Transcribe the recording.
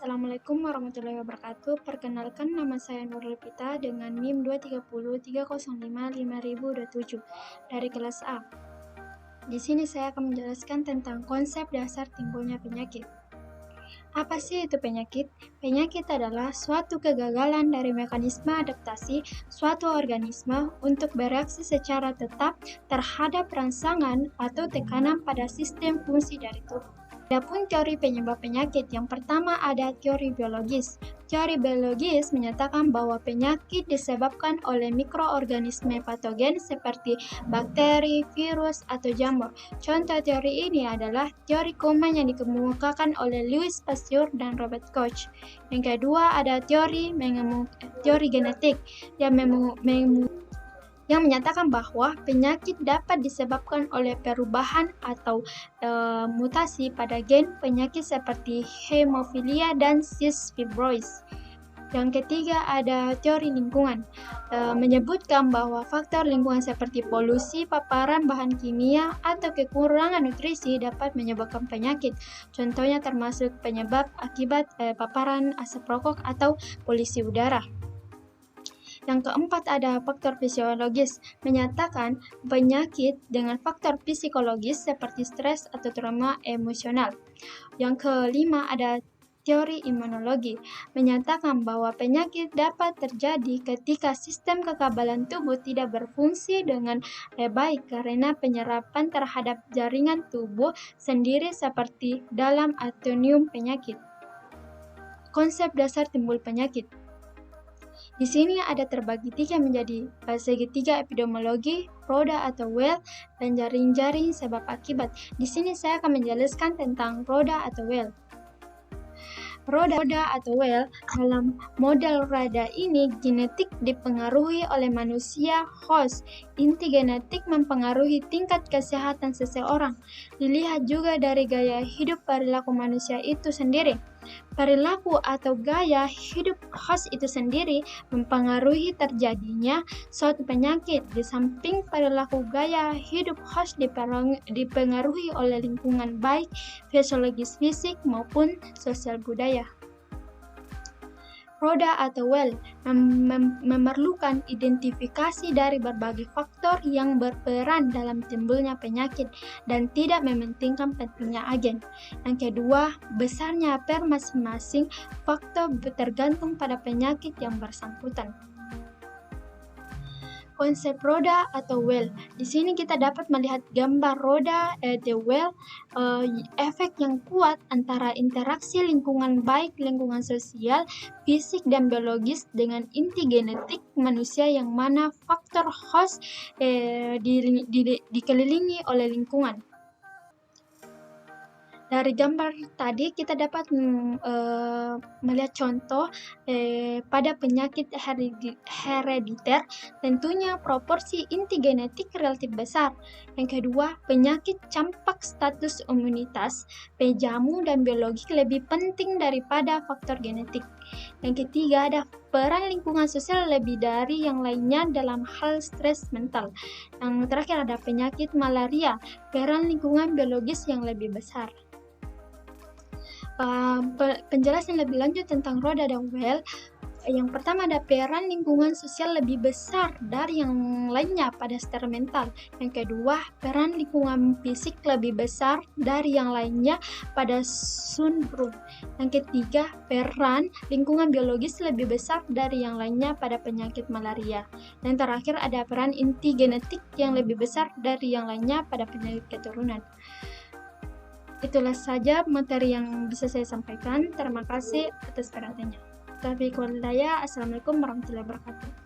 Assalamualaikum warahmatullahi wabarakatuh. Perkenalkan, nama saya Nurul Pita dengan NIM 230305527 dari kelas A. Di sini saya akan menjelaskan tentang konsep dasar timbulnya penyakit. Apa sih itu penyakit? Penyakit adalah suatu kegagalan dari mekanisme adaptasi suatu organisme untuk bereaksi secara tetap terhadap rangsangan atau tekanan pada sistem fungsi dari tubuh. Adapun teori penyebab penyakit, yang pertama ada teori biologis. Teori biologis menyatakan bahwa penyakit disebabkan oleh mikroorganisme patogen seperti bakteri, virus, atau jamur. Contoh teori ini adalah teori kuman yang dikemukakan oleh Louis Pasteur dan Robert Koch. Yang kedua ada teori genetik yang menyatakan bahwa penyakit dapat disebabkan oleh perubahan atau mutasi pada gen penyakit seperti hemofilia dan cystic fibrosis. Yang ketiga ada teori lingkungan, menyebutkan bahwa faktor lingkungan seperti polusi, paparan bahan kimia, atau kekurangan nutrisi dapat menyebabkan penyakit. Contohnya termasuk penyebab akibat paparan asap rokok atau polusi udara. Yang keempat ada faktor fisiologis, menyatakan penyakit dengan faktor psikologis seperti stres atau trauma emosional. Yang kelima ada teori imunologi, menyatakan bahwa penyakit dapat terjadi ketika sistem kekebalan tubuh tidak berfungsi dengan baik karena penyerapan terhadap jaringan tubuh sendiri seperti dalam autoimun penyakit. Konsep dasar timbul penyakit. Di sini ada terbagi tiga menjadi segitiga epidemiologi, roda atau well, dan jaring-jaring sebab akibat. Di sini saya akan menjelaskan tentang roda atau well. Roda atau well, dalam model roda ini genetik dipengaruhi oleh manusia host. Inti genetik mempengaruhi tingkat kesehatan seseorang. Dilihat juga dari gaya hidup perilaku manusia itu sendiri. Perilaku atau gaya hidup host itu sendiri mempengaruhi terjadinya suatu penyakit. Di samping perilaku gaya hidup host dipengaruhi oleh lingkungan baik fisiologis fisik maupun sosial budaya. Roda atau well memerlukan identifikasi dari berbagai faktor yang berperan dalam timbulnya penyakit dan tidak mementingkan pentingnya agen. Yang kedua, besarnya per masing-masing faktor tergantung pada penyakit yang bersangkutan. Konsep roda atau well. Di sini kita dapat melihat gambar roda the well, efek yang kuat antara interaksi lingkungan baik lingkungan sosial, fisik dan biologis dengan inti genetik manusia yang mana faktor host dikelilingi oleh lingkungan. Dari gambar tadi kita dapat melihat contoh pada penyakit herediter, tentunya proporsi inti genetik relatif besar. Yang kedua, penyakit campak status imunitas, pejamu dan biologi lebih penting daripada faktor genetik. Yang ketiga ada peran lingkungan sosial lebih dari yang lainnya dalam hal stres mental. Yang terakhir ada penyakit malaria, peran lingkungan biologis yang lebih besar. Penjelasan lebih lanjut tentang roda dan well. Yang pertama ada peran lingkungan sosial lebih besar dari yang lainnya pada secara mental. Yang kedua, peran lingkungan fisik lebih besar dari yang lainnya pada sunburn. Yang ketiga, peran lingkungan biologis lebih besar dari yang lainnya pada penyakit malaria. Dan terakhir ada peran inti genetik yang lebih besar dari yang lainnya pada penyakit keturunan. Itulah saja materi yang bisa saya sampaikan. Terima kasih atas perhatiannya. Taufiq wal hidayah. Assalamualaikum warahmatullahi wabarakatuh.